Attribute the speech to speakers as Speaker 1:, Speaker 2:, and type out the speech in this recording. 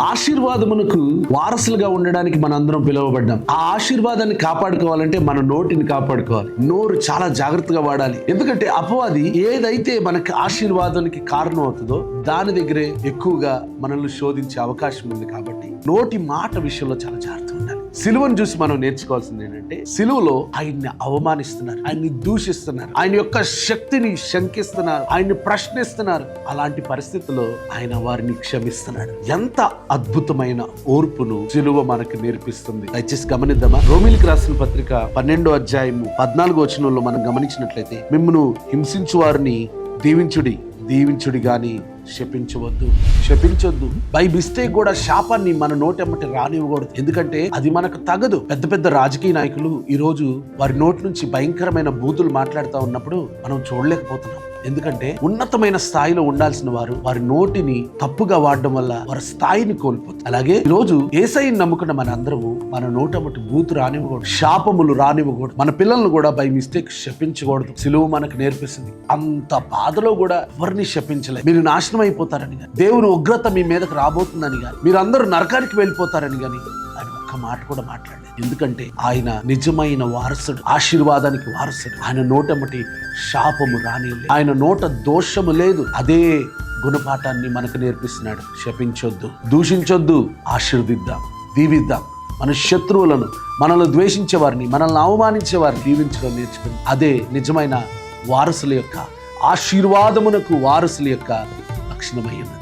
Speaker 1: ఆశీర్వాదమునకు వారసులుగా ఉండడానికి మనందరం పిలువబడ్డాం. ఆ ఆశీర్వాదాన్ని కాపాడుకోవాలంటే మన నోటిని కాపాడుకోవాలి. నోరు చాలా జాగ్రత్తగా వాడాలి. ఎందుకంటే అపవాది ఏదైతే మనకి ఆశీర్వాదానికి కారణం అవుతుందో దాని దగ్గరే ఎక్కువగా మనల్ని శోధించే అవకాశం ఉంది. కాబట్టి నోటి మాట విషయంలో చాలా జాగ్రత్త ఉండాలి. సిలువను చూసి మనం నేర్చుకోవాల్సింది ఏంటంటే, సిలువలో ఆయన్ని అవమానిస్తున్నారు, ఆయన్ని దూషిస్తున్నారు, ఆయన యొక్క శక్తిని శంకిస్తున్నారు, ఆయన్ని ప్రశ్నిస్తున్నారు. అలాంటి పరిస్థితుల్లో ఆయన వారిని క్షమిస్తున్నాడు. ఎంత అద్భుతమైన ఓర్పును సిలువ మనకు నేర్పిస్తుంది. దయచేసి గమనిద్దామా? రోమీయులకు రాసిన పత్రిక 12వ అధ్యాయము 14వ వచనంలో మనం గమనించినట్లయితే, మిమ్మును హింసించు వారిని దీవించుడి గాని శపించొద్దు. బై మిస్టేక్ కూడా శాపాన్ని మన నోటెమ్మటి రానివ్వకూడదు. ఎందుకంటే అది మనకు తగదు. పెద్ద పెద్ద రాజకీయ నాయకులు ఈ రోజు వారి నోటి నుంచి భయంకరమైన బూతులు మాట్లాడుతూ ఉన్నప్పుడు మనం చూడలేకపోతున్నాం. ఎందుకంటే ఉన్నతమైన స్థాయిలో ఉండాల్సిన వారు వారి నోటిని తప్పుగా వాడడం వల్ల వారి స్థాయిని కోల్పోతారు. అలాగే ఈ రోజు యేసయ్యను నమ్ముకున్న మన అందరము మన నోటమ్మటి బూతు రానివ్వకూడదు, శాపములు రానివ్వకూడదు, మన పిల్లలను కూడా బై మిస్టేక్ శపించకూడదు. సిలువ మనకు నేర్పిస్తుంది. అంత బాధలో కూడా ఎవరిని శపించలేదు. మీరు నాశనం అయిపోతారని గాని, దేవుని ఉగ్రత మీ మీదకి రాబోతుందని గాని, మీరు అందరూ నరకానికి వెళ్ళిపోతారని గాని ఆయన ఒక్క మాట కూడా మాట్లాడలేదు. ఎందుకంటే ఆయన నిజమైన వారసుడు, ఆశీర్వాదానికి వారసుడు. ఆయన నోటమ్మటి శాపము రానివ్వలేదు, ఆయన నోట దోషము లేదు. అదే గుణపాఠాన్ని మనకు నేర్పిస్తున్నాడు. శపించొద్దు, దూషించొద్దు, ఆశీర్దిద్దాం, దీవిద్దాం. మన శత్రువులను, మనల్ని ద్వేషించే వారిని, మనల్ని అవమానించే వారిని దీవించడం నేర్చుకుంది. అదే నిజమైన వారసుల యొక్క ఆశీర్వాదమునకు వారసుల యొక్క లక్షణమై ఉన్నది.